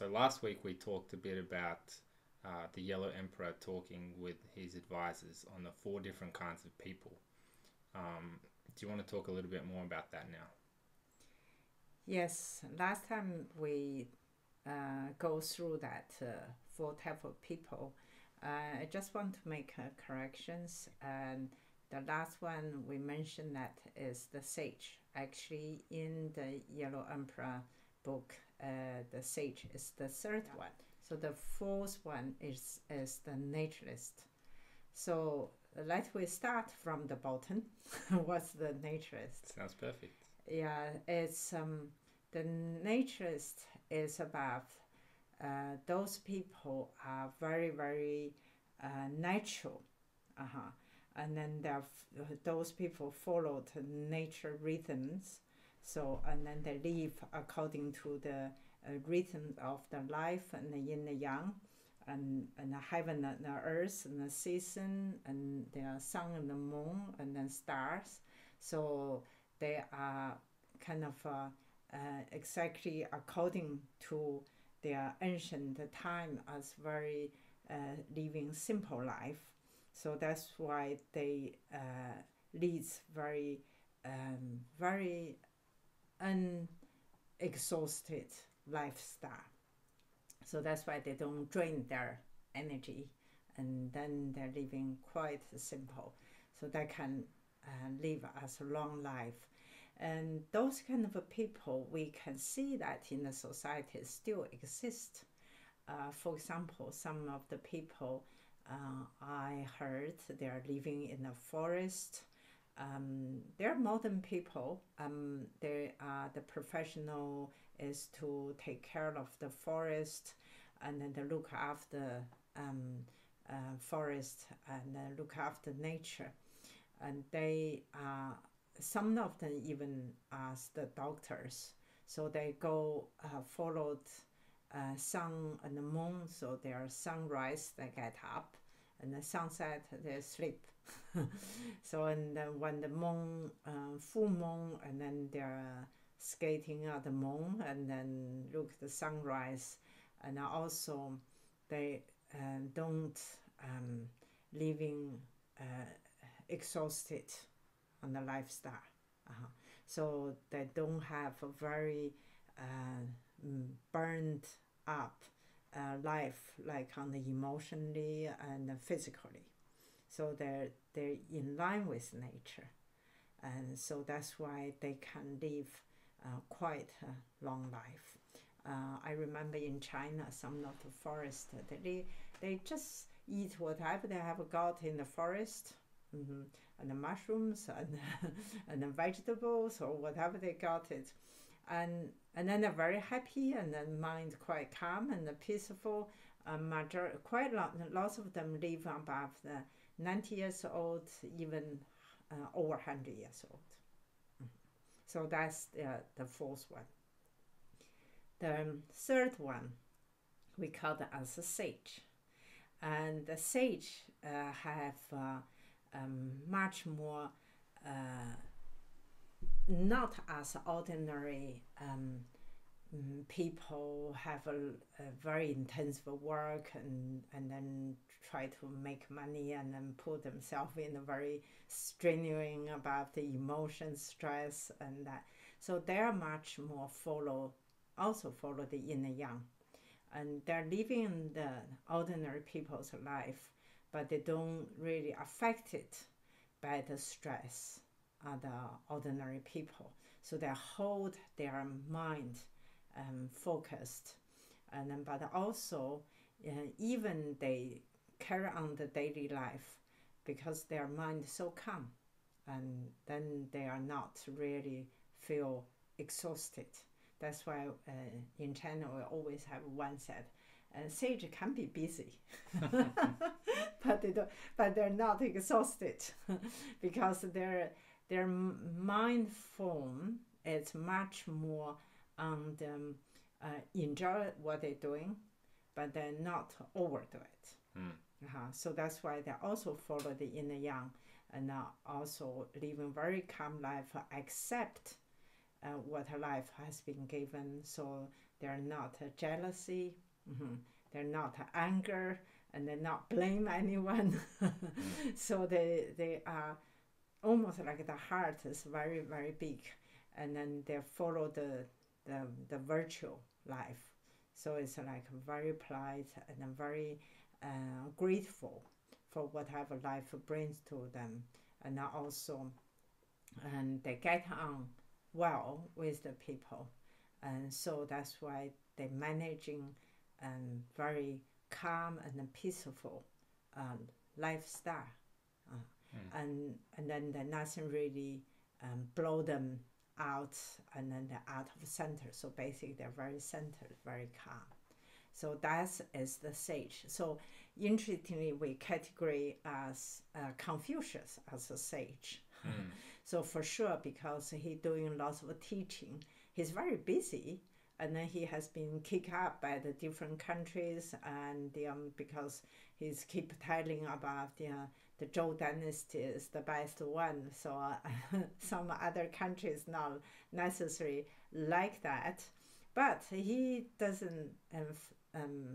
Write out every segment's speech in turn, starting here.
So last week we talked a bit about the Yellow Emperor talking with his advisors on the 4 different kinds of people. Do you want to talk a little bit more about that now? Yes, last time we go through that 4 type of people. I just want to make corrections. And the last one we mentioned that is the sage. Actually, in the Yellow Emperor book, the sage is the third one. So the fourth one is the naturalist. So let we start from the bottom. What's the naturalist? Sounds perfect. Yeah, it's the naturalist is about those people are very natural, and then those people follow the nature rhythms. So and then they live according to the rhythm of the life and the yin and yang, and the heaven and the earth and the season and the sun and the moon and then stars. So they are kind of exactly according to their ancient time as very living simple life. So that's why they lead very unexhausted lifestyle. So that's why they don't drain their energy, and then they're living quite simple. So they can live as a long life. And those kind of people, we can see that in the society still exist. For example, some of the people I heard they are living in a forest. They're modern people. They are the professional is to take care of the forest, and then to look after forest and look after nature. And they are some of them even as the doctors. So they go followed sun and the moon. So their sunrise they get up, and the sunset they sleep. So and then when the moon, full moon, and then they're skating at the moon, and then look the sunrise, and also they don't living exhausted on the lifestyle. So they don't have a very burned up life like on the emotionally and physically. So they're in line with nature, and so that's why they can live quite a long life. I remember in China, some of the forest, they just eat whatever they have got in the forest, and the mushrooms and and the vegetables or whatever they got it, and then they're very happy, and then mind quite calm and peaceful. Lots of them live above the 90 years old, even over 100 years old. So that's the fourth one. The third one we call it as a sage, and the sage have much more not as ordinary people have a very intensive work, and then try to make money and then put themselves in a very strenuous about the emotion stress and that. So they're much more also follow the yin and yang, and they're living the ordinary people's life, but they don't really affect it by the stress of the ordinary people. So they hold their mind focused, and then but also even they carry on the daily life because their mind is so calm, and then they are not really feel exhausted. That's why in China we always have one said, sage can be busy, but they're not exhausted because their mind form is much more enjoy what they're doing, but they're not overdo it. So that's why they also follow the yin and yang, and also living very calm life, accept what life has been given. So they're not jealousy, they're not anger, and they not blame anyone. So they are almost like the heart is very, very big, and then they follow the virtual life. So it's like very polite and very grateful for whatever life brings to them, and also and they get on well with the people, and so that's why they're managing very calm and peaceful lifestyle, and then nothing really blow them out, and then they're out of center. So basically, they're very centered, very calm. So that is the sage. So interestingly, we categorize as Confucius as a sage. So for sure, because he's doing lots of teaching, he's very busy, and then he has been kicked out by the different countries, and because he's keep telling about the Zhou dynasty is the best one. So some other countries not necessarily like that, but he doesn't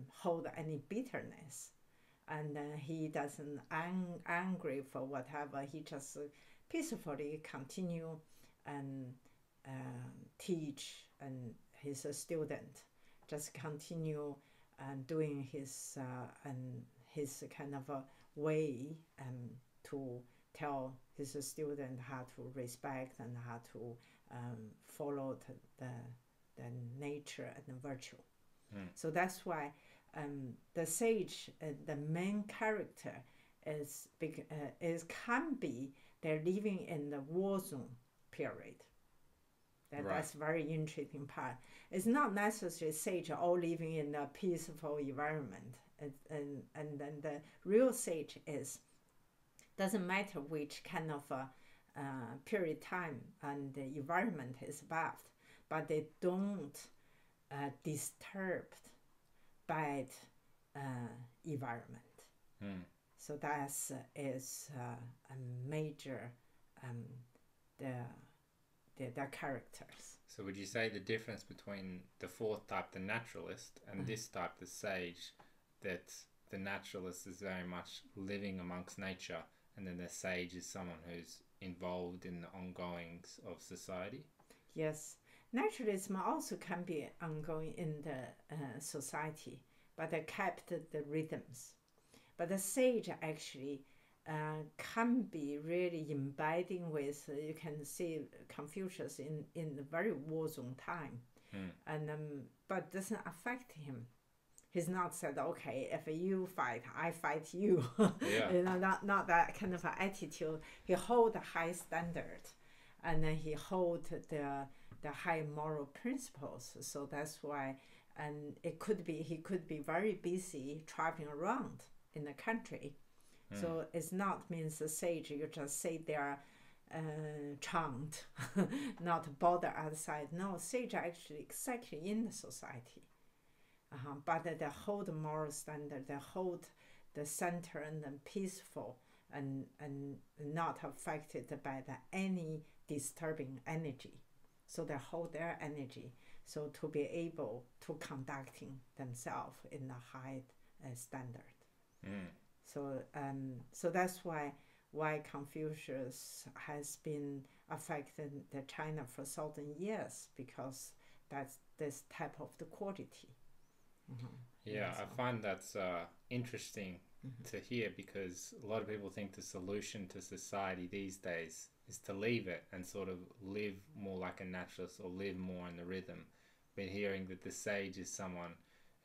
hold any bitterness, and he doesn't angry for whatever. He just peacefully continue and teach, and his student just continue doing his kind of a way to tell his student how to respect and how to follow the nature and the virtue. So that's why the sage, the main character is can be they're living in the war zone period. That's very interesting part. It's not necessarily sage all living in a peaceful environment, and then the real sage is doesn't matter which kind of period time and the environment is about, but they don't disturbed bad environment. So that is a major the characters. So would you say the difference between the fourth type, the naturalist, and this type, the sage, that the naturalist is very much living amongst nature, and then the sage is someone who's involved in the ongoings of society? Yes, naturalism also can be ongoing in the society, but they kept the rhythms. But the sage actually can be really embedding with, you can see Confucius in the very war zone time, and but doesn't affect him. He's not said, okay, if you fight, I fight you. Not that kind of attitude. He hold a high standard, and then he hold the high moral principles. So that's why, and he could be very busy traveling around in the country. So it's not means the sage you just sit there chant, not bother outside. No, sage are actually exactly in the society. But they hold moral standard, they hold the center and then peaceful, and not affected by any disturbing energy. So they hold their energy, so to be able to conducting themselves in a high standard. So that's why Confucius has been affecting the China for 1,000 years, because that's this type of the quality. I find that's interesting to hear, because a lot of people think the solution to society these days is to leave it and sort of live more like a naturalist, or live more in the rhythm. But hearing that the sage is someone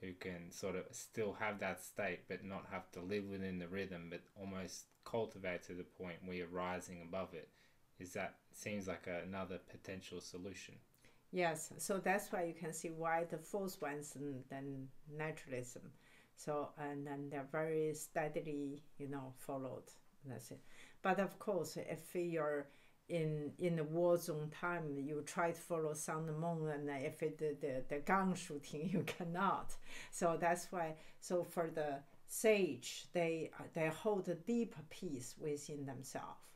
who can sort of still have that state but not have to live within the rhythm, but almost cultivate to the point where you're rising above it, seems like another potential solution. Yes, so that's why you can see why the fourth one's then naturalism. So, and then they're very steadily, followed. That's it. But of course, if you're in the war zone time, you try to follow sun and moon, and if the gun shooting, you cannot. So that's why. So for the sage, they hold a deep peace within themselves.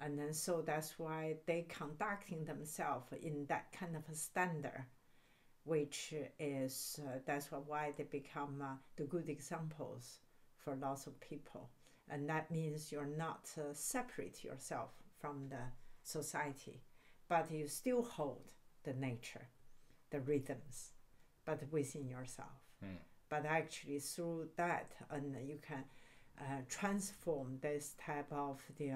And then so that's why they conducting themselves in that kind of a standard, which is that's why they become the good examples for lots of people. And that means you're not separate yourself from the society, but you still hold the nature, the rhythms, but within yourself. But actually through that, and you can transform this type of the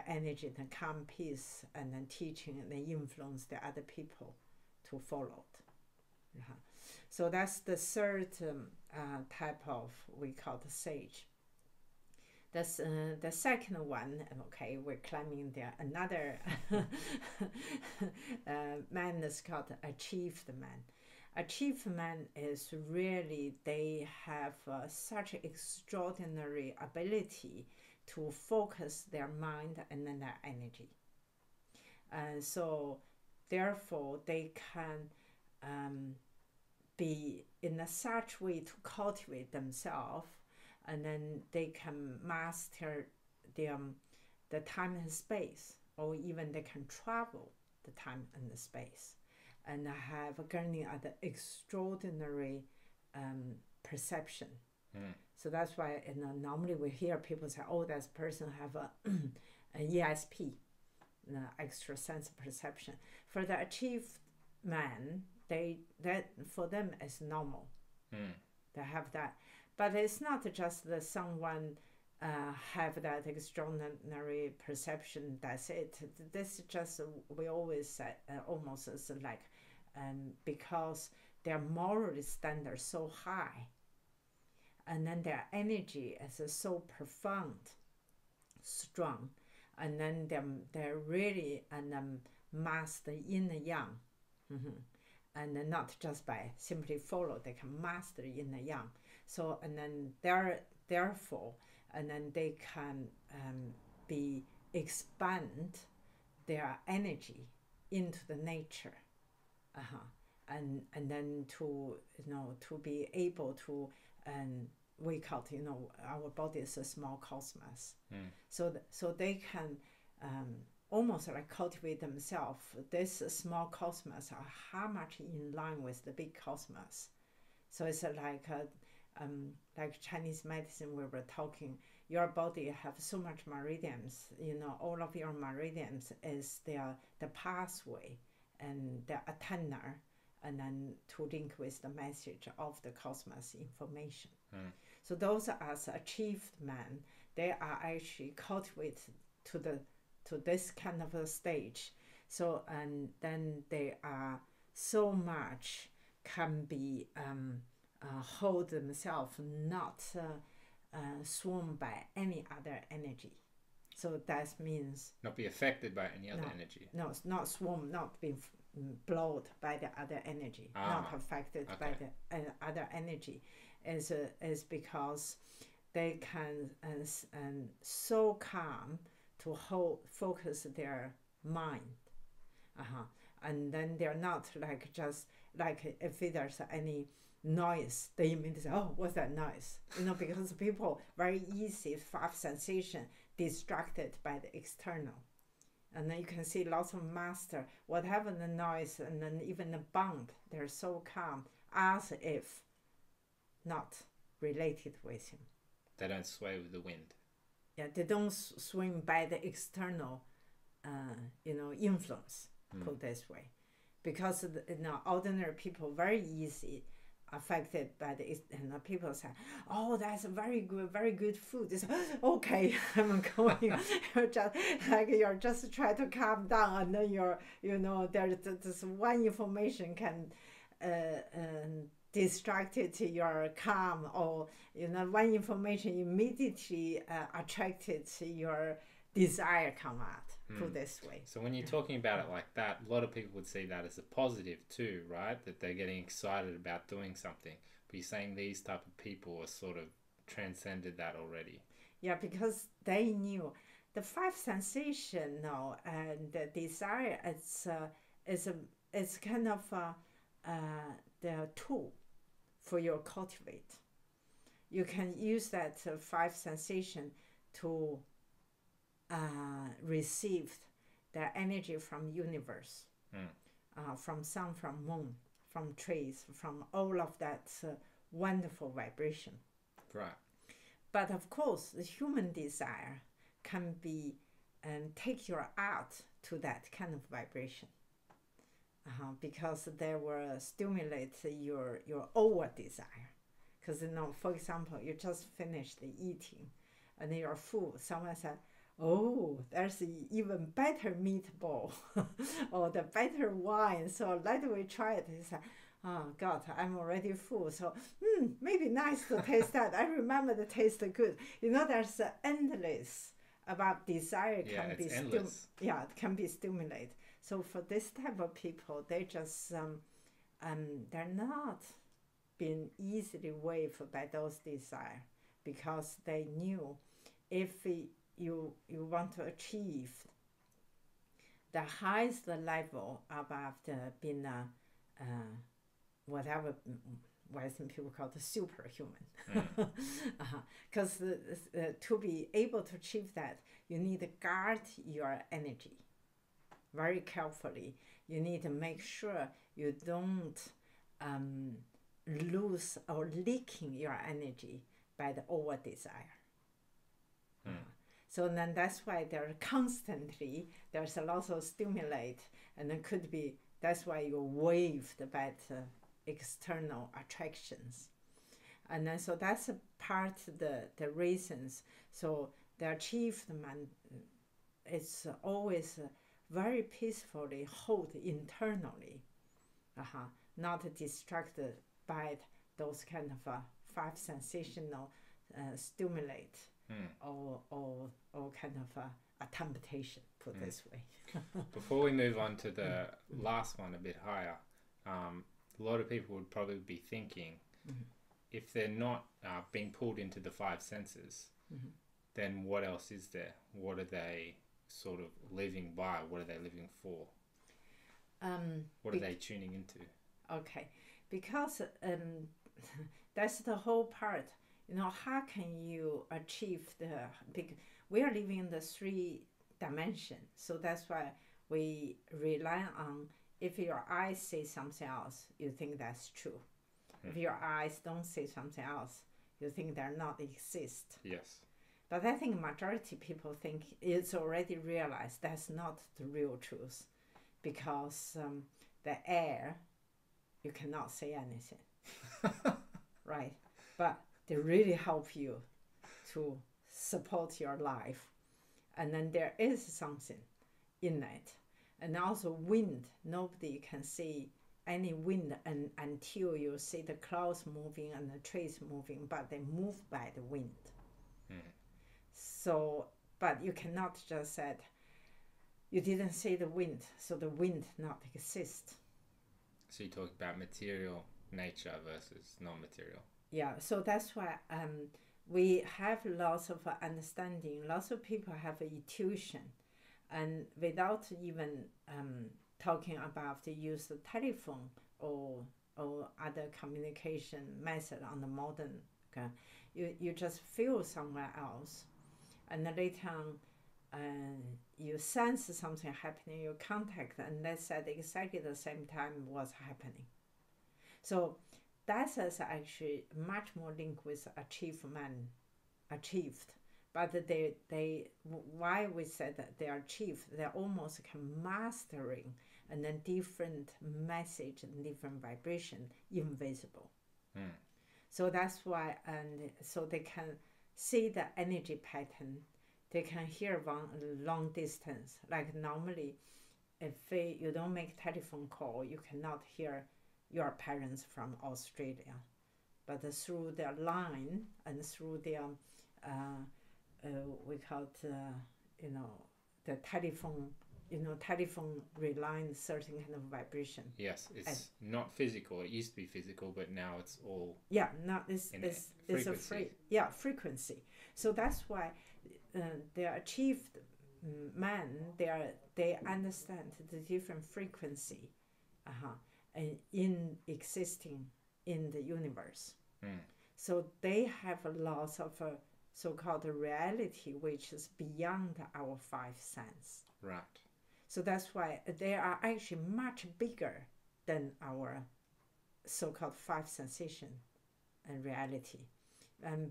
energy, the calm peace, and then teaching, and then influence the other people to follow it. So that's the third type of, we call the sage. That's the second one. Okay, we're climbing there. Another man is called achieved man. Achieved man is really, they have such extraordinary ability to focus their mind and then their energy. And so therefore they can be in a such way to cultivate themselves, and then they can master the time and space, or even they can travel the time and the space, and have gaining the extraordinary perception. So that's why normally we hear people say, oh, that person have an ESP, extra sense of perception. For the achieved man, that for them is normal. They have that. But it's not just that someone have that extraordinary perception, that's it. This just, we always say, almost is like, because their moral standard so high, and then their energy is so profound, strong, and then they're really master yin and yang. And not just by simply follow, they can master yin and yang. So, and then therefore, and then they can expand their energy into the nature, and then to to be able to, we call it, our body is a small cosmos. So they can almost like cultivate themselves. This small cosmos are how much in line with the big cosmos. So it's like Chinese medicine, we were talking, your body have so much meridians, all of your meridians is the pathway and the antenna, and then to link with the message of the cosmos information. So those as achieved men, they are actually cultivated to this kind of a stage. So, and then they are so much can be hold themselves, not swarmed by any other energy. So that means not be affected by any other energy. No, not swarm, not being blown by the other energy, not affected by the other energy, is because they can so calm to focus their mind, and then they're not like just like if there's any noise, they immediately say, oh, what's that noise? Because people very easy, five sensation, distracted by the external. And then you can see lots of master, whatever the noise, and then even the bump, they're so calm, as if not related with him. They don't sway with the wind. Yeah, they don't swing by the external, influence, put this way. Because, ordinary people very easy affected by the, people say, oh, that's very good food. It's okay, I'm going. you're just trying to calm down, and then there's this one information can distracted to your calm, or one information immediately attracted to your desire come out. Put this way. So when you're talking about it like that, a lot of people would see that as a positive too, right? That they're getting excited about doing something. But you're saying these type of people are sort of transcended that already. Yeah, because they knew the five sensation now and the desire. It's kind of the tool for your cultivate. You can use that five sensation to receive the energy from universe, from sun, from moon, from trees, from all of that wonderful vibration. Right. But of course, the human desire can be take your art to that kind of vibration. Because they will stimulate your over desire. Because, for example, you just finished eating and you're full. Someone said, oh, there's an even better meatball or the better wine. So let me try it. He said, oh, God, I'm already full. So maybe nice to taste that. I remember the taste good. There's endless about desire can be endless. It can be stimulated. So for this type of people, they just they're not being easily waved by those desires, because they knew if you want to achieve the highest level above being whatever Western people call the superhuman. Because to be able to achieve that, you need to guard your energy very carefully. You need to make sure you don't lose or leaking your energy by the over desire. So then that's why there's a lot of stimulate, and it could be, that's why you're waved by the external attractions. And then so that's a part of the reasons. So the achievement is always very peacefully hold internally, not distracted by those kind of five sensational stimulate or kind of a temptation, put this way. Before we move on to the last one a bit higher, a lot of people would probably be thinking, if they're not being pulled into the five senses, then what else is there? What are they sort of living by? What are they living for? What are they tuning into? Okay, because that's the whole part. How can you achieve we are living in the 3 dimension, so that's why we rely on, if your eyes say something else, you think that's true. If your eyes don't say something else, you think they're not exist. Yes. But I think majority people think it's already realized that's not the real truth, because the air, you cannot say anything, right? But they really help you to support your life. And then there is something in it. And also wind, nobody can see any wind until you see the clouds moving and the trees moving, but they move by the wind. So, but you cannot just say, you didn't see the wind, so the wind not exist. So you talk about material nature versus non-material. Yeah, so that's why we have lots of understanding. Lots of people have intuition, and without even talking about the use of telephone or other communication method on the modern, you just feel somewhere else, and then later on you sense something happening, you contact, and that's at exactly the same time what's happening. So that is actually much more linked with achieved. But they why we said that they are achieved, they're almost mastering, and then different message and different vibration invisible. So that's why, and so they can see the energy pattern. They can hear long distance. Like normally, if you don't make telephone call, you cannot hear your parents from Australia. But through their line and through their, we call it, the telephone, telephone relying certain kind of vibration. Yes, it's not physical. It used to be physical, but now it's all. Yeah, now it's a frequency. So that's why the achieved man, they understand the different frequency, in existing in the universe. So they have a lot of so-called reality which is beyond our 5 senses. Right. So that's why they are actually much bigger than our so-called five sensation and reality.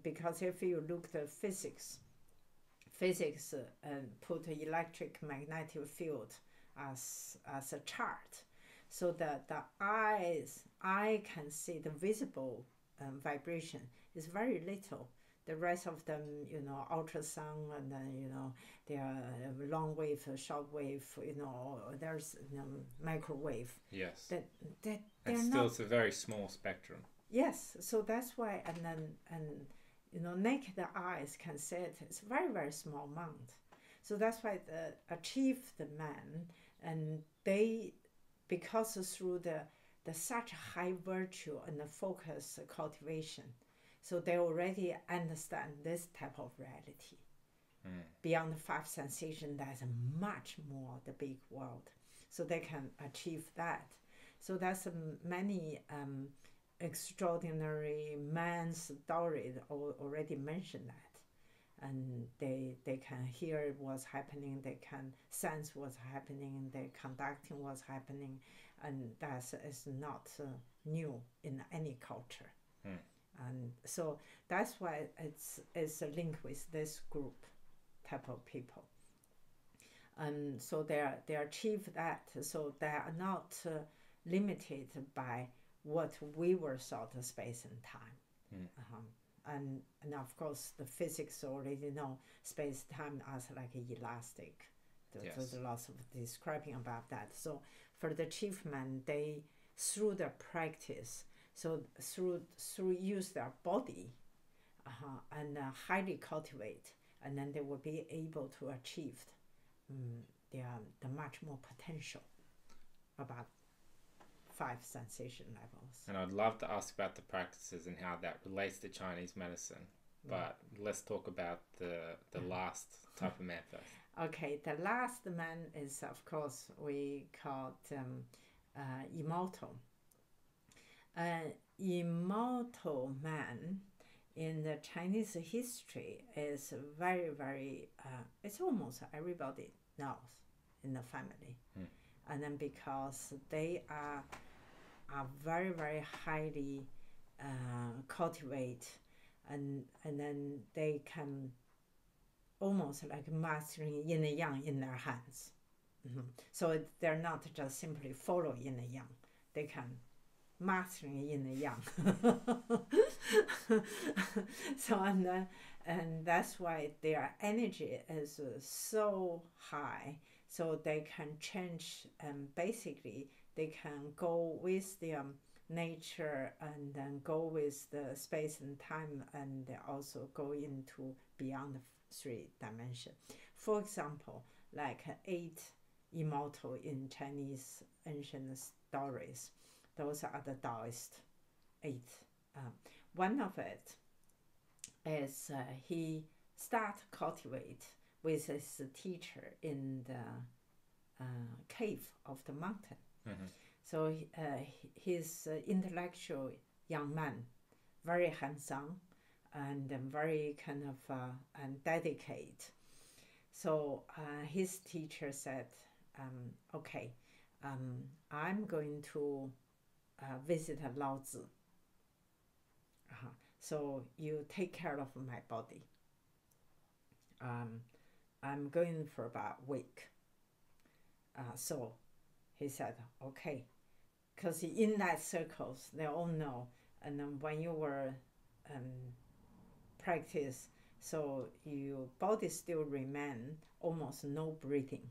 Because if you look at physics put electric magnetic field as a chart, so that the eye can see the visible vibration is very little. The rest of them, ultrasound, and then they are long wave, short wave, there's microwave. Yes. They're and still, it's a very small spectrum. Yes, so that's why, naked eyes can see it. It's a very, very small amount. So that's why the achieved man, and they, because through the such high virtue and the focus cultivation, so they already understand this type of reality. Beyond the five sensation, there's much more the big world. So they can achieve that. So that's many extraordinary man stories already mentioned that. And they can hear what's happening, they can sense what's happening, they're conducting what's happening, and that is not new in any culture. And so that's why it's a link with this group type of people. And so they achieve that, so they are not limited by what we were thought of space and time. And of course the physics already know space time as like elastic. There's lots of describing about that. So for the achievement, they through their practice, so through use their body and highly cultivate, and then they will be able to achieve the much more potential about five sensation levels. And I'd love to ask about the practices and how that relates to Chinese medicine, but let's talk about the last type of man first. Okay, the last man is, of course, we call immortal. Immortal man in the Chinese history is very, very, it's almost everybody knows in the family. And then because they are very, very highly cultivate, and then they can almost like mastering yin and yang in their hands. So they're not just simply follow yin and yang, they can mastering yin and yang. So and that's why their energy is so high, so they can change, and basically they can go with the nature, and then go with the space and time, and they also go into beyond the three dimensions. For example, like 8 immortal in Chinese ancient stories, those are the Taoist 8. One of it is he start cultivate with his teacher in the cave of the mountain. So he's intellectual young man, very handsome, and very kind of and dedicated. So his teacher said, okay, I'm going to visit Lao Tzu. So you take care of my body. I'm going for about a week. So he said, okay. Because in that circles, they all know. And then when you were practice, so your body still remain almost no breathing.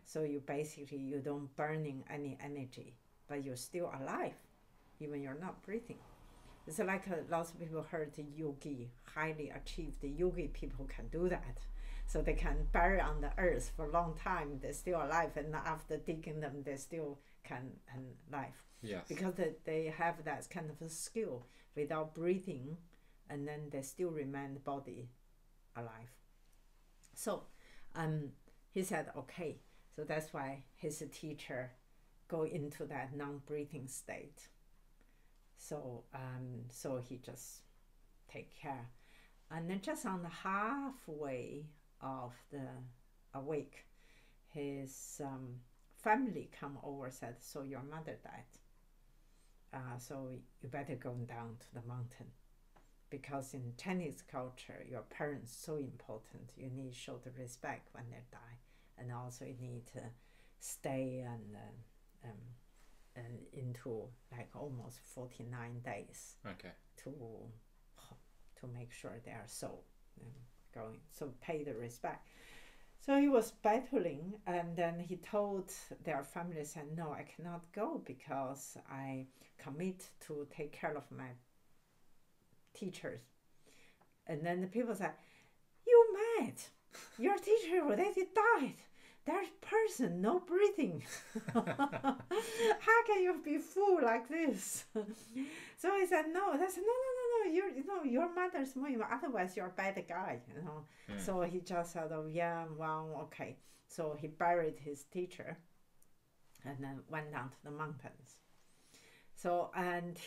So you basically, you don't burning any energy, but you're still alive, even you're not breathing. It's like lots of people heard the yogi, highly achieved yogi people can do that. So they can bury on the earth for a long time, they're still alive, and after digging them, they still can live. Yes. Because they have that kind of a skill without breathing, and then they still remain the body alive. So he said, okay. So that's why his teacher go into that non-breathing state. So so he just take care. And then just on the halfway of the awake, his family come over, said, so your mother died. so you better go down to the mountain. Because in Chinese culture, your parents so important. You need to show the respect when they die, and also you need to stay and into like almost 49 days. Okay. To make sure they are so going. So pay the respect. So he was battling, and then he told their family, said, "No, I cannot go because I commit to take care of my teachers." And then the people said, "You mad? Your teacher already died. There's person, no breathing. How can you be fool like this?" So he said, "No." They said, "No. Your mother's more. Otherwise, you're a bad guy. So he just said, "Oh yeah, well, okay." So he buried his teacher, and then went down to the mountains. So and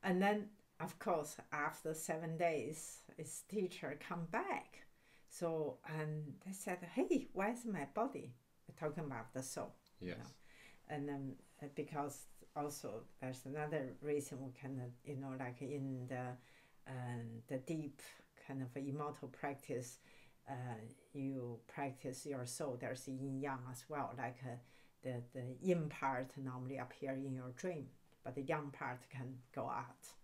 then of course after 7 days, his teacher come back. So and they said, "Hey, where's my body?" We're talking about the soul. Yes. And then because also there's another reason we can like in the deep kind of immortal practice, you practice your soul. There's yin yang as well. Like the yin part normally appear in your dream, but the yang part can go out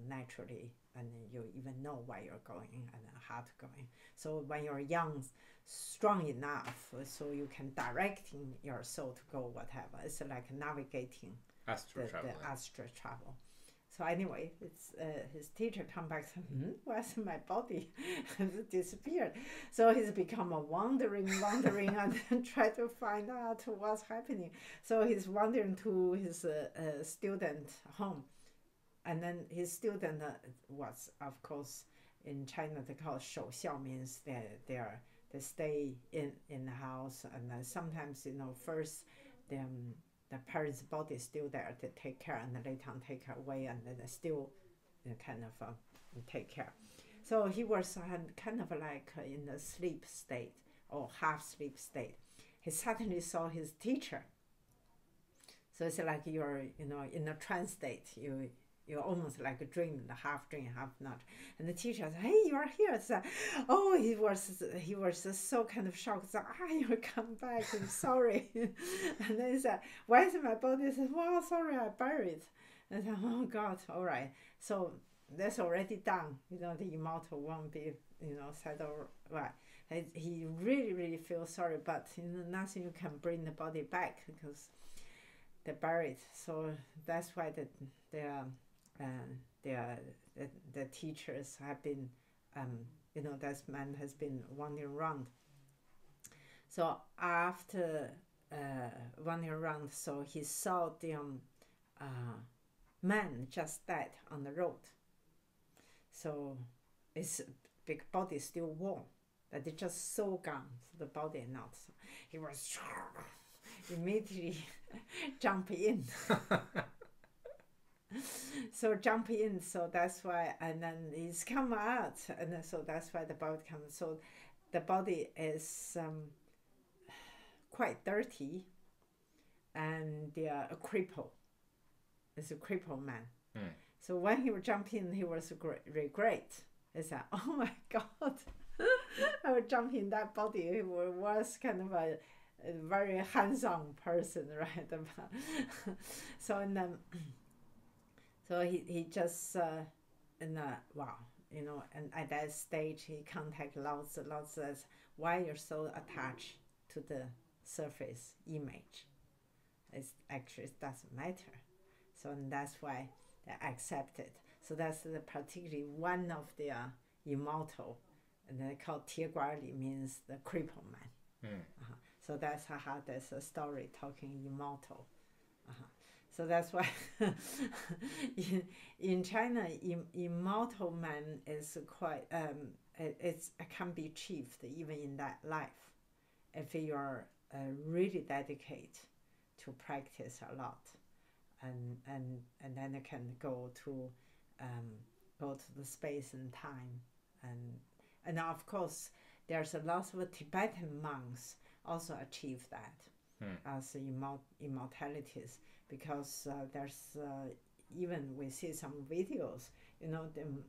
naturally, and you even know where you're going and how to going. So when you're young, strong enough, so you can directing your soul to go whatever. It's like navigating astral travel. So anyway, it's his teacher come back and said, "Where's my body?" It disappeared. So he's become a wandering, and then try to find out what's happening. So he's wandering to his student home, and then his student was, of course, in China they call 守孝, means they stay in the house, and then sometimes first the parents' body is still there to take care, and then later on take away, and then they still kind of take care. So he was kind of like in a sleep state or half sleep state. He suddenly saw his teacher. So it's like you're in a trance state. You're almost like a dream, half dream, half not. And the teacher said, "Hey, you are here." So, he was so kind of shocked. So, you come back. I'm sorry. And then he said, "Why is my body?" He said, "Well, sorry, I buried." And I said, "Oh God, all right." So that's already done. The immortal won't be settled. Right. He really, really feels sorry, but nothing you can bring the body back because they're buried. So that's why the teachers have been, that man has been wandering around. So after wandering around, so he saw the man just died on the road. So his big body is still warm, but it's just so gone. So the body not. So he was immediately jump in. So jump in, so that's why, and then he's come out, and then, so that's why the body comes. So the body is quite dirty, and a cripple. It's a crippled man. So when he would jump in, he was regret. He said, "Oh my God, I would jump in that body." He was kind of a very hands-on person, right? So and then. So he just and at that stage he contact lots says, "Why you're so attached to the surface image? It doesn't matter." So and that's why they accept it. So that's particularly one of the immortal, and they call 铁拐李, means the crippled man. So that's how there's a story talking immortal. So that's why in China, immortal man is quite it can be achieved even in that life if you are really dedicated to practice a lot, and then it can go to the space and time, and of course there's a lot of Tibetan monks also achieve that as immortalities. because there's even we see some videos, them,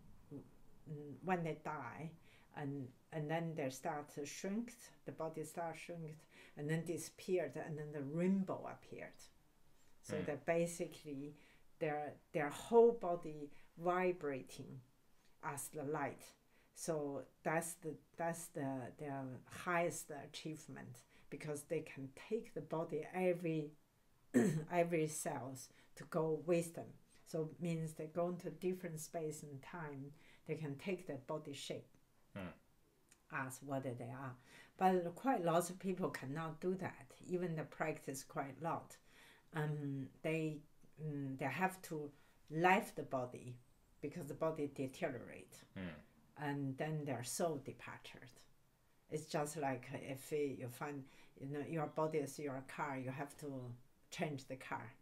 when they die, and then they start to shrink, the body starts shrink, and then disappeared, and then the rainbow appeared. So that basically their whole body vibrating as the light. So that's their highest achievement, because they can take the body every cells to go with them. So it means they go into different space and time. They can take their body shape as what they are. But quite lots of people cannot do that. Even the practice quite a lot. They have to leave the body because the body deteriorates. And then their soul departed. It's just like if you find, your body is your car, you have to change the car.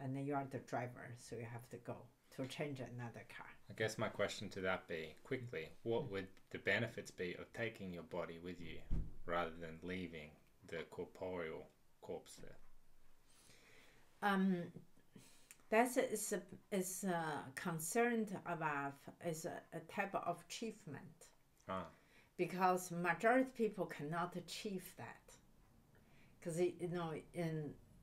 And then you are the driver, so you have to go to change another car. I guess my question to that be, quickly, what would the benefits be of taking your body with you rather than leaving the corporeal corpse there? That is concerned about is a type of achievement. Because majority people cannot achieve that, because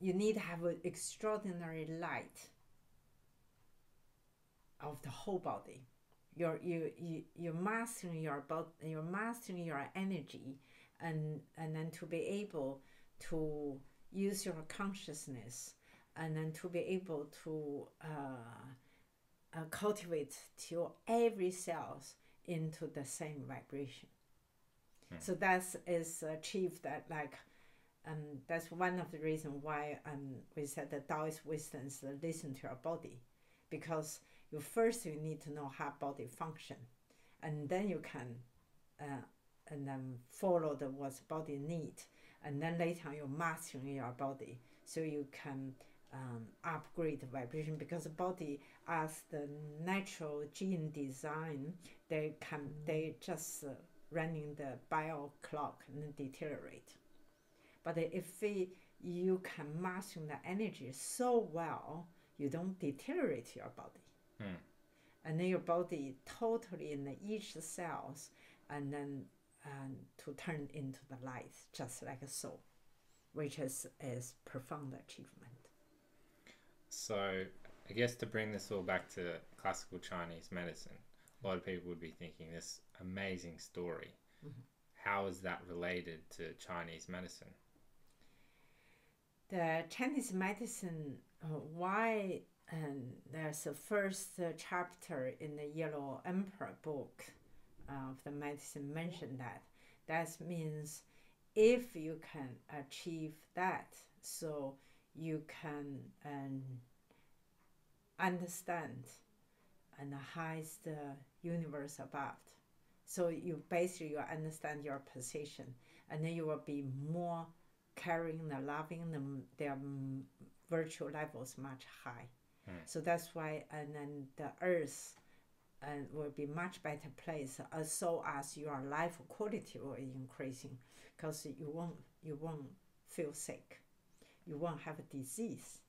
you need to have an extraordinary light of the whole body. You're mastering your body, you're mastering your energy, and then to be able to use your consciousness, and then to be able to cultivate till every cells into the same vibration. So that is achieved that, like, that's one of the reasons why we said the Taoist wisdom is listen to your body, because you need to know how body function, and then you can and then follow what body need, and then later on you mastering your body, so you can upgrade the vibration, because the body, as the natural gene design, they just running the bio clock and then deteriorate. But if you can master the energy so well, you don't deteriorate your body. And then your body totally in each cells, and then to turn into the light, just like a soul, which is profound achievement. So I guess to bring this all back to classical Chinese medicine, a lot of people would be thinking this amazing story. How is that related to Chinese medicine? The Chinese medicine, why there's the first chapter in the Yellow Emperor book of the medicine mentioned that means if you can achieve that, so you can understand and the highest universe above. So you understand your position, and then you will be more caring and loving them. Their virtual levels much high. So that's why, and then the earth will be much better place, so as your life quality will increasing, because you won't feel sick, you won't have a disease.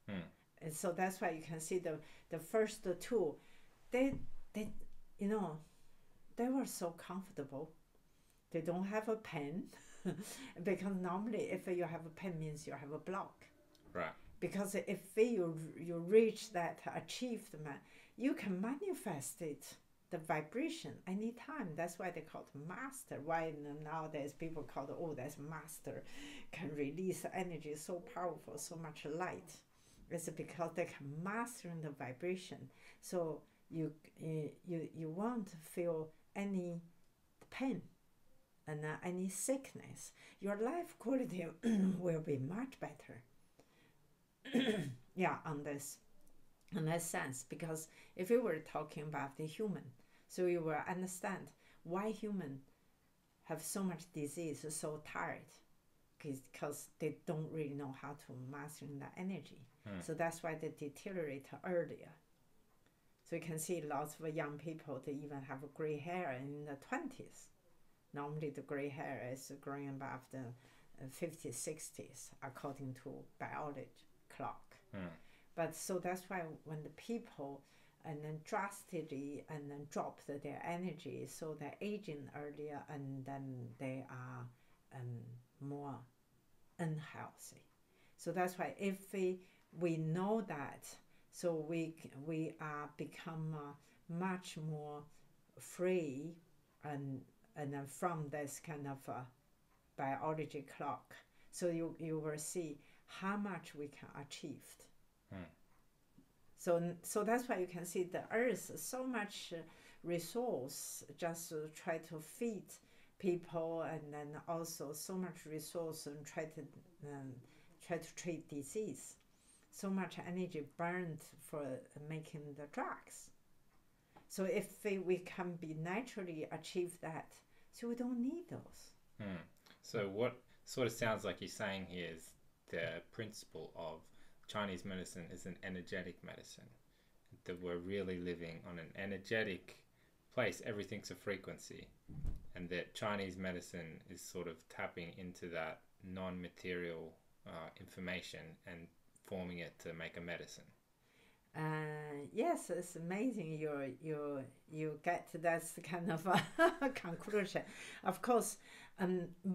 And so that's why you can see the first two, they were so comfortable. They don't have a pain because normally if you have a pain means you have a block. Right. Because if you reach that achievement, you can manifest it, the vibration, anytime. That's why they call it master. Why nowadays people call it, oh, that's master, can release energy so powerful, so much light. It's because they can master the vibration. So you won't feel any pain and any sickness. Your life quality will be much better. Yeah, on this sense, because if we were talking about the human, so you will understand why human have so much disease, so tired, because they don't really know how to master the energy. So that's why they deteriorate earlier. So you can see lots of young people, they even have gray hair in the 20s. Normally the gray hair is growing above the 50s, 60s, according to biology clock. But so that's why when the people and then drastically and then drop their energy, so they're aging earlier and then they are more unhealthy. So that's why if we know that, so we are become much more free and then from this kind of biology clock. So you will see how much we can achieve. So that's why you can see the earth so much resource just to try to feed people, and then also so much resource and try to treat disease. So much energy burned for making the drugs. So if we can be naturally achieve that, so we don't need those. So what sort of sounds like you're saying here is the principle of Chinese medicine is an energetic medicine, that we're really living on an energetic place. Everything's a frequency, and that Chinese medicine is sort of tapping into that non-material information and forming it to make a medicine. Yes, it's amazing you get to that kind of a conclusion. Of course,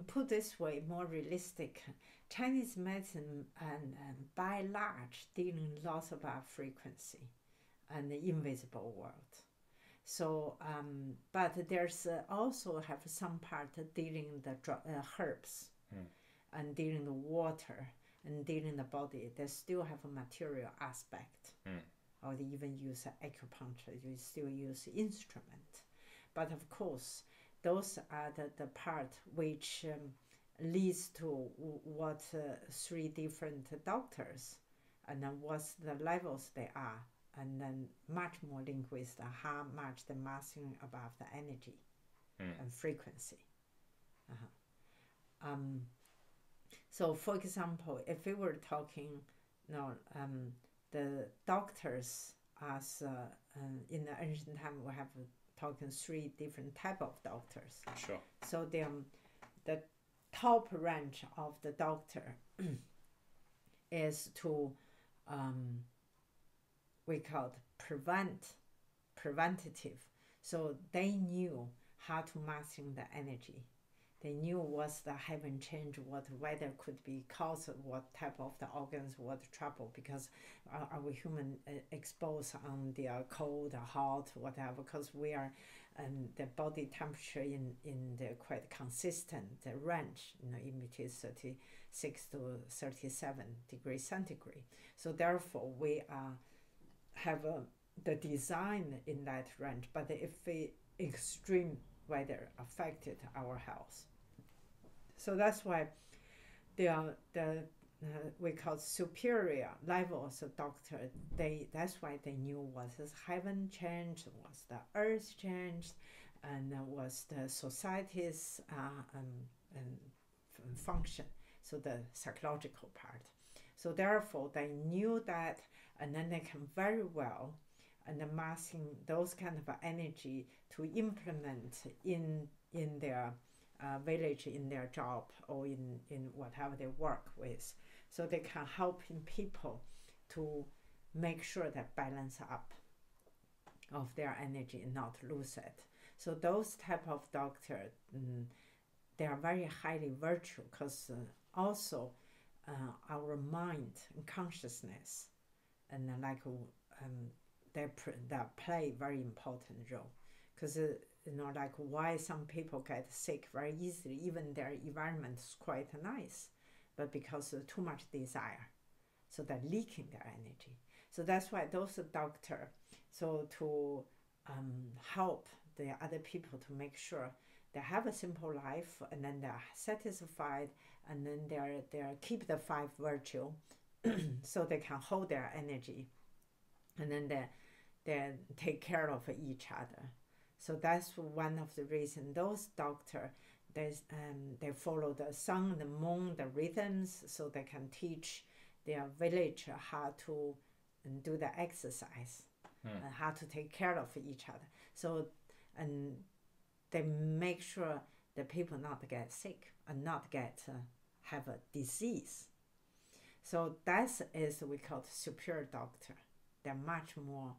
put this way, more realistic, Chinese medicine and by and large dealing lots about frequency and the invisible world. So, but there's also have some part dealing the herbs and dealing the water and dealing the body. They still have a material aspect. Or they even use acupuncture, you still use instrument. But of course, those are the part which leads to what three different doctors, and then what's the levels they are, and then much more linked with how much they're mastering above the energy and frequency. So for example, if we were talking, the doctors, as in the ancient time, we have talking three different type of doctors. Sure. So the top range of the doctor is to we call it preventative. So they knew how to master the energy. They knew what's the heaven change, what weather could be caused, what type of the organs, what trouble, because our human exposed on the cold, hot, whatever, because we are the body temperature in the quite consistent range, in between 36 to 37 degrees centigrade. So therefore we have the design in that range, but if the extreme weather affected our health. So that's why we call superior levels of doctor. That's why they knew was the heaven changed, was the earth changed, and was the society's function. So the psychological part. So therefore they knew that, and then they can very well and masking those kind of energy to implement in their village, in their job, or in whatever they work with. So they can help people to make sure that balance up of their energy and not lose it. So those type of doctor, they are very highly virtual, because also our mind and consciousness and they play very important role, because like why some people get sick very easily, even their environment is quite nice, but because of too much desire, so they're leaking their energy. So that's why those doctor, so to help the other people to make sure they have a simple life, and then they're satisfied, and then they're keep the 5 virtue so they can hold their energy, and then they take care of each other. So that's one of the reasons those doctors, they follow the sun, the moon, the rhythms, so they can teach their village how to do the exercise and how to take care of each other. So, and they make sure the people not get sick and not have a disease. So that is we call superior doctor. They're much more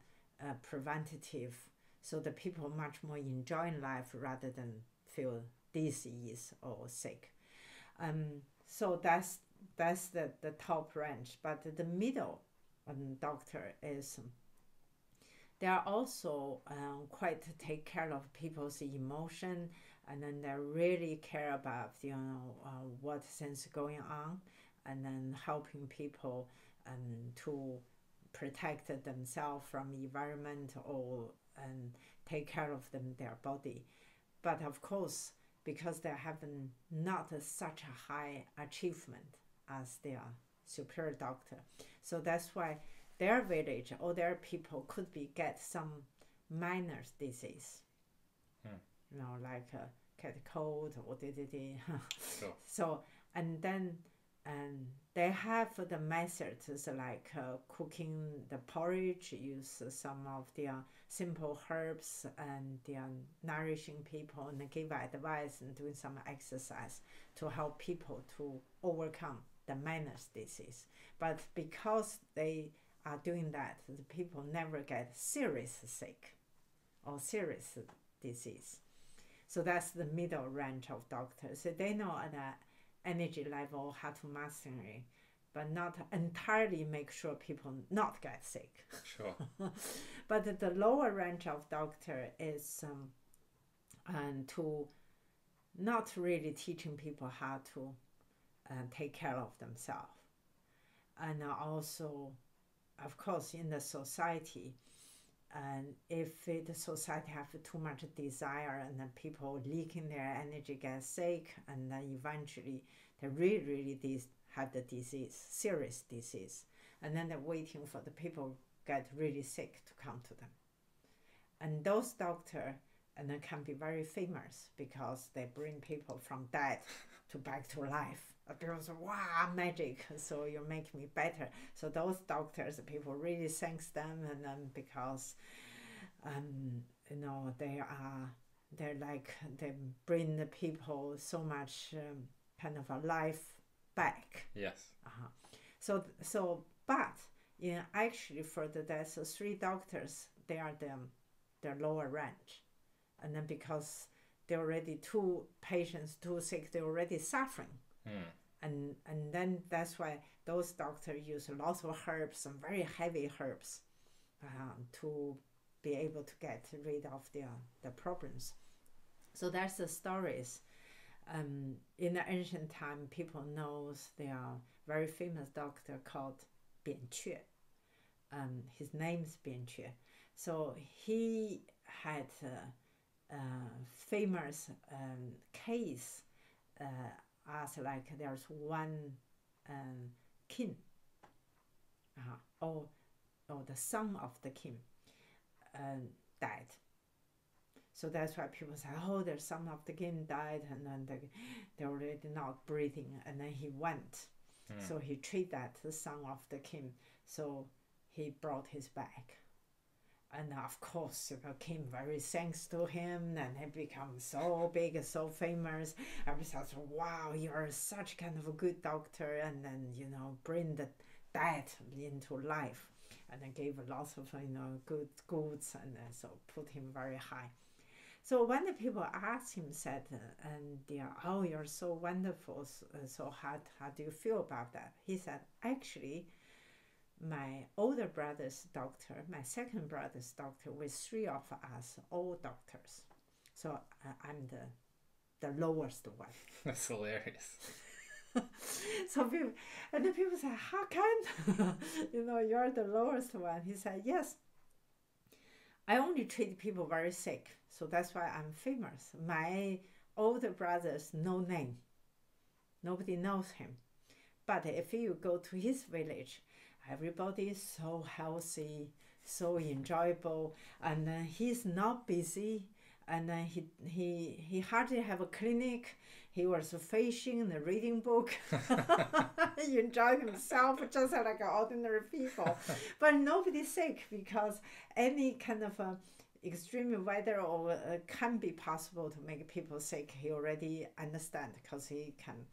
preventative, so the people much more enjoying life rather than feel disease or sick. So that's the top range. But the middle doctor is they are also quite take care of people's emotion, and then they really care about what things going on, and then helping people to protect themselves from environment or take care of their body. But of course, because they have not such a high achievement as their superior doctor, so that's why their village or their people could be get some minor disease, like get cold or Sure. So and then they have the methods like cooking the porridge, use some of their simple herbs, and they are nourishing people and give advice and doing some exercise to help people to overcome the minor disease. But because they are doing that, the people never get serious sick or serious disease. So that's the middle range of doctors. So they know at an energy level how to master it, but not entirely make sure people not get sick. Sure. But the lower range of doctor is and to not really teaching people how to take care of themselves. And also, of course, in the society, and if the society have too much desire and then people leaking their energy get sick, and then eventually they really have the disease, serious disease, and then they're waiting for the people get really sick to come to them. And those doctors and then can be very famous because they bring people from dead to back to life. People say, wow, magic, so you make me better. So those doctors, people really thanks them, and then because they're like, they bring the people so much kind of a life back. Yes. But actually for there's three doctors, they are the lower range, and then because they're already two patients too sick, they're already suffering. And then that's why those doctors use lots of herbs and very heavy herbs to be able to get rid of the problems. So that's the stories. In the ancient time, people knows there are very famous doctor called Bian Qu. His name's Bian Qu. So he had a famous case as like there's one king, or the son of the king died. So that's why people say, oh, the son of the king died, and then they're already not breathing, and then he went. So he treated that the son of the king, so he brought his back. And of course, king very thanks to him, and he becomes so big, so famous. Everybody says, wow, you're such kind of a good doctor, and then, bring the dead into life. And then gave lots of, good goods, and so put him very high. So when the people asked him, said, oh, you're so wonderful, so how do you feel about that? He said, actually, my older brother's doctor, my second brother's doctor, with three of us, all doctors. So I'm the lowest one. That's hilarious. So people say, how come you're the lowest one? He said, yes, I only treat people very sick, so that's why I'm famous. My older brother's no name. Nobody knows him. But if you go to his village, everybody is so healthy, so enjoyable, and he's not busy, and he hardly have a clinic. He was fishing and reading book. He enjoyed himself just like ordinary people. But nobody's sick because any kind of extreme weather or can be possible to make people sick. He already understand because he can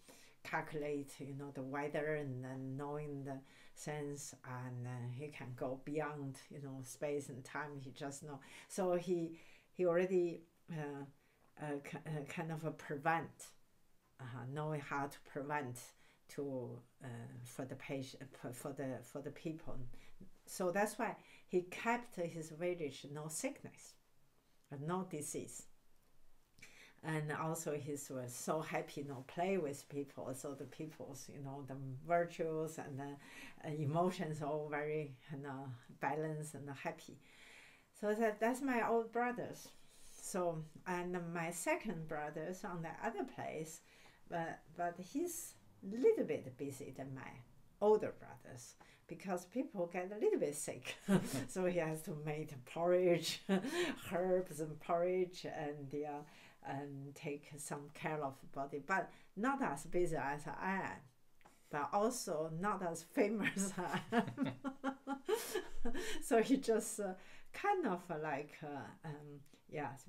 calculate, the weather, and then knowing the sense, and he can go beyond, space and time. He just know. So he already kind of prevent, knowing how to prevent to for the patient, for the people. So that's why he kept his village no sickness, no disease. And also he was so happy, play with people. So the people's, the virtues and the emotions all very, balanced and happy. So that's my old brothers. So, and my second brothers on the other place, but he's a little bit busy than my older brothers, because people get a little bit sick. So he has to make porridge, herbs and porridge, and take some care of the body, but not as busy as I am, but also not as famous as I am. So he just kind of like,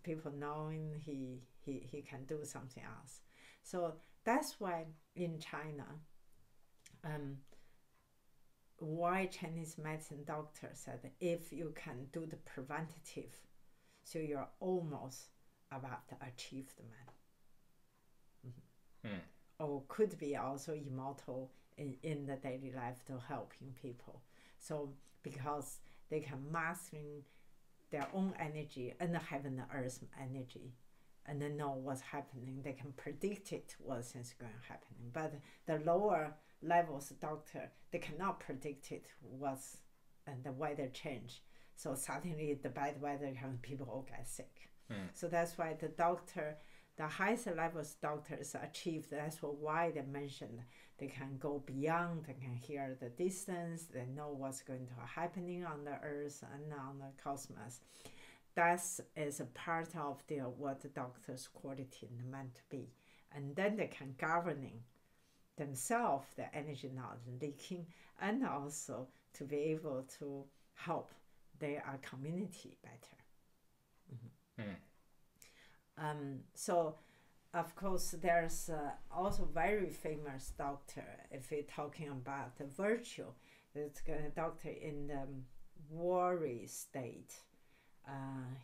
people knowing he can do something else. So that's why in China, why Chinese medicine doctor said if you can do the preventative, so you're almost about to achieve the man. Or could be also immortal in the daily life to helping people. So because they can mastering their own energy and the heaven and earth energy, and then know what's happening. They can predict it, what is going to happen. But the lower levels doctor, they cannot predict it, and the weather change. So suddenly the bad weather comes, people all get sick. So that's why the highest levels doctors achieve. That's why they mentioned they can go beyond, they can hear the distance, they know what's going to happening on the earth and on the cosmos. That is a part of what the doctor's quality meant to be. And then they can governing themselves, the energy not leaking, and also to be able to help their community better. So, of course, there's also very famous doctor, if we're talking about the virtue, there's a doctor in the Warri state.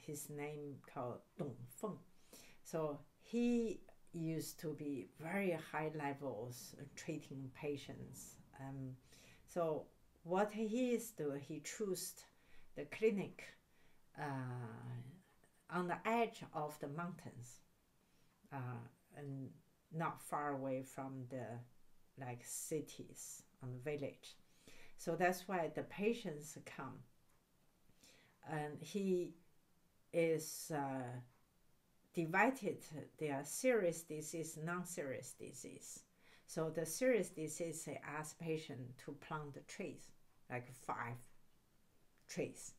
His name called Dong Fen. So he used to be very high levels treating patients. So what he is doing, he chose the clinic on the edge of the mountains, and not far away from the cities and the village. So that's why the patients come, and he is divided. There are serious disease, non-serious disease. So the serious disease, they ask patient to plant the trees, like 5 trees.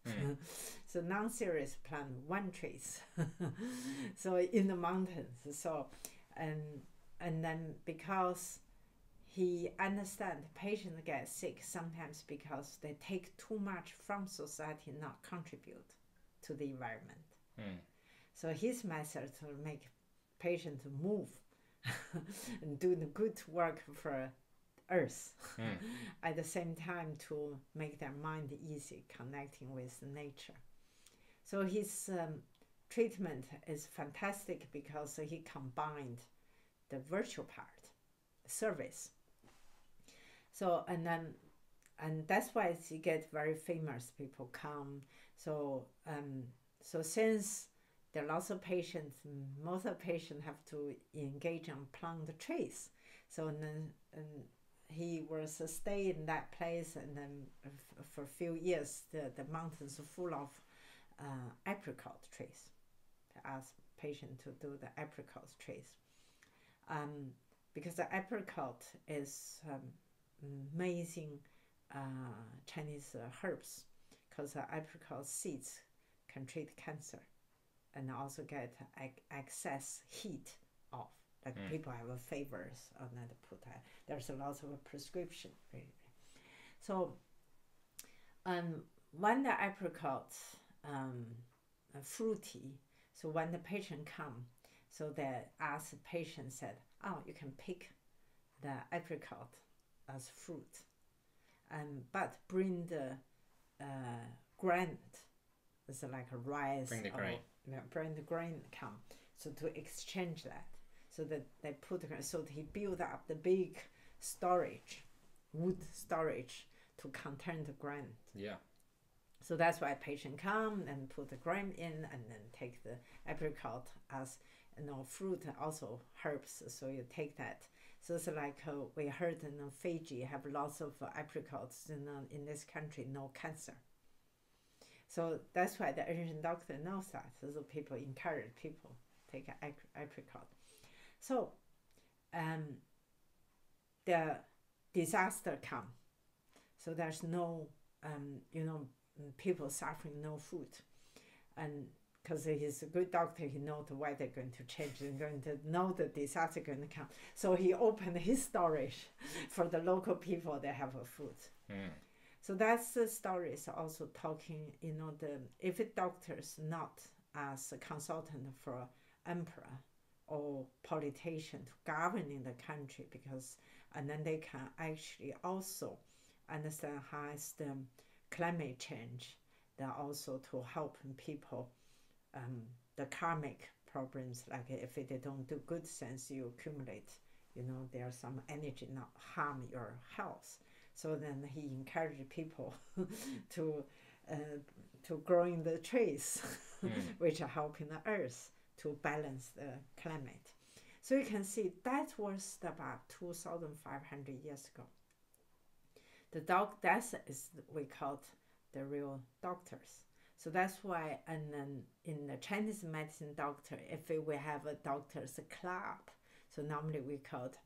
So non-serious plant 1 trees. So in the mountains. So and then because he understands patients get sick sometimes because they take too much from society, not contribute to the environment. So his method to make patients move and do the good work for earth, at the same time to make their mind easy connecting with nature. So his treatment is fantastic because he combined the virtual part, service. So and that's why he gets very famous. People come. So since there are lots of patients, most of the patients have to engage and plant the trees. So and he was stay in that place, and then for a few years the mountains are full of apricot trees. To ask patient to do the apricot trees, because the apricot is amazing Chinese herbs, because the apricot seeds can treat cancer and also get excess heat off. Like people have fevers, and then put there's a lot of prescription. So, when the apricot fruity, so when the patient come, so they ask the patient said, "Oh, you can pick the apricot as fruit, but bring the grain, it's like a rice. Bring the grain. Bring the grain come, so to exchange that, so that they put, so he built up the big storage, wood storage to contain the grain. Yeah. So that's why patient come and put the grain in and then take the apricot as fruit, also herbs. So you take that. So it's like we heard in Fiji have lots of apricots in this country, no cancer. So that's why the Asian doctor knows that. So people encourage people take an apricot. So the disaster come. So there's no, people suffering no food. And because he's a good doctor, he knows the weather going to change and going to know the disaster going to come. So he opened his storage for the local people that have a food. Mm. So that's the stories also talking, if a doctor's not as a consultant for emperor or politician to governing the country, and then they can actually also understand how is the climate change, that also to help people, the karmic problems, like if they don't do good things, you accumulate, there's some energy not harm your health. So then he encouraged people to growing the trees, which are helping the earth to balance the climate. So you can see that was about 2,500 years ago. That is we called the real doctors. So that's why, and then in the Chinese medicine doctor, if we have a doctor's club, so normally we call it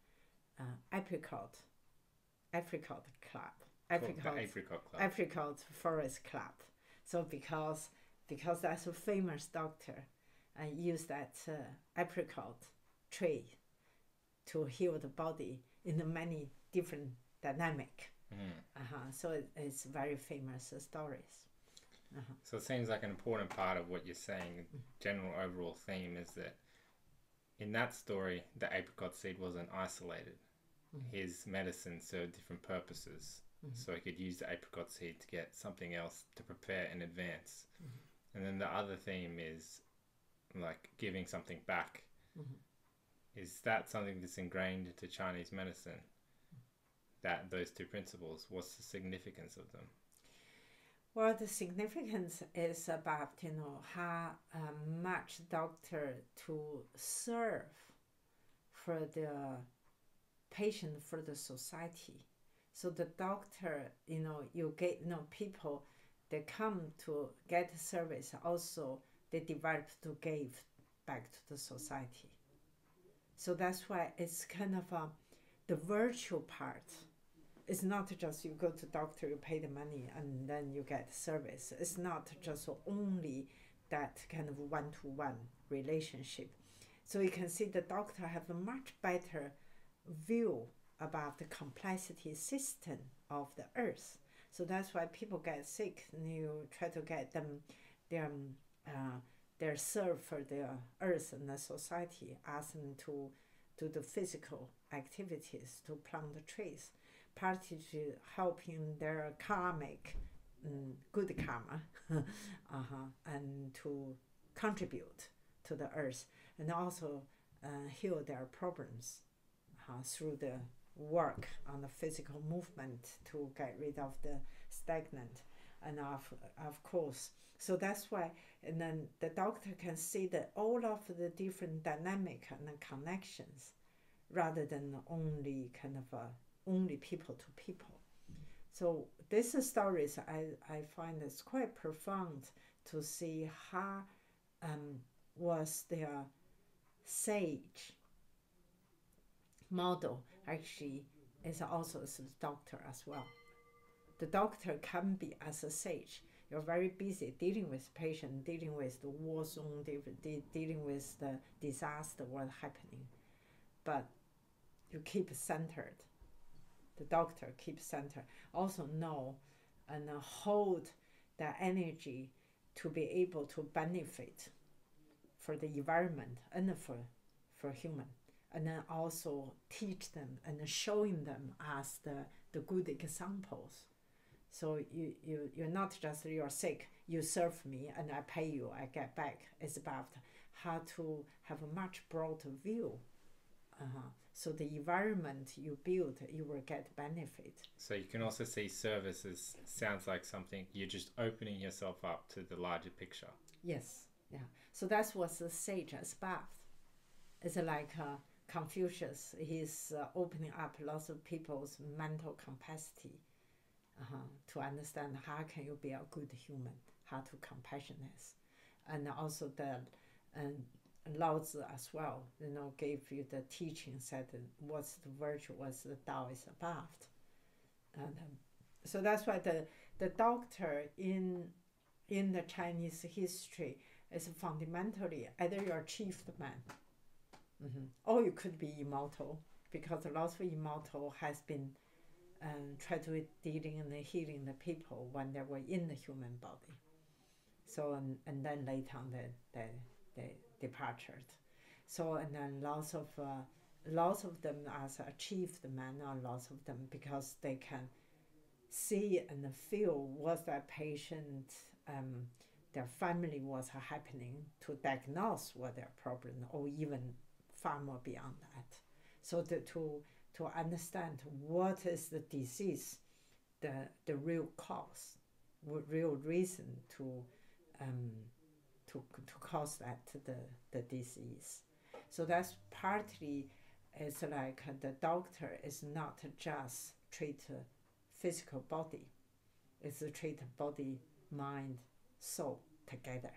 apricot club, apricot forest club. So because that's a famous doctor, and use that apricot tree to heal the body in the many different dynamic. So it's very famous stories. So it seems like an important part of what you're saying, general overall theme, is that in that story, the apricot seed wasn't isolated. His medicine served different purposes. So he could use the apricot seed to get something else to prepare in advance. And then the other theme is like giving something back. Is that something that's ingrained into Chinese medicine? That those two principles, what's the significance of them? Well, the significance is about how much doctor to serve for the patient, for the society. So the doctor, you get people, they come to get service. Also, they develop to give back to the society. So that's why it's kind of the virtual part. It's not just you go to doctor, you pay the money, and then you get service. It's not just only that kind of one-to-one relationship. So you can see the doctor have a much better view about the complexity system of the earth. So that's why people get sick, and you try to get them their serve for the earth and the society, ask them to do the physical activities, to plant the trees, partly to helping their karmic, good karma, and to contribute to the earth, and also heal their problems through the work on the physical movement to get rid of the stagnant, and of course. So that's why, and then the doctor can see that all of the different dynamic and connections, rather than only kind of only people to people. So these stories I find it's quite profound to see how was their sage model actually is also as a doctor as well. The doctor can be as a sage. You're very busy dealing with patient, dealing with the war zone, dealing with the disaster what's happening, but you keep centered. The doctor keeps centered. Also know and hold the energy to be able to benefit for the environment and for human. and then also teach them and showing them as the good examples. So you're not just you're sick, you serve me and I pay you, I get back. It's about how to have a much broader view. So the environment you build, you will get benefit. So you can also see service as sounds like something you're just opening yourself up to the larger picture. Yes, yeah. So that's what the sage is about. It's like Confucius. He's opening up lots of people's mental capacity to understand how can you be a good human, how to compassionate, and also the Lao Tzu as well, gave you the teaching, said what's the virtue, what's the Tao is about. And so that's why the doctor in the Chinese history is fundamentally either you're a chief man, or you could be immortal, because lots of immortal has been tried to dealing and healing the people when they were in the human body. So and then later on they departed. So and then lots of them as achieved men, or lots of them because they can see and feel what that patient, their family was happening, to diagnose what their problem, or even far more beyond that. So to understand what is the disease, the real cause, real reason to cause that the disease. So that's partly, it's like the doctor is not just treat physical body, it's treat body, mind, soul together.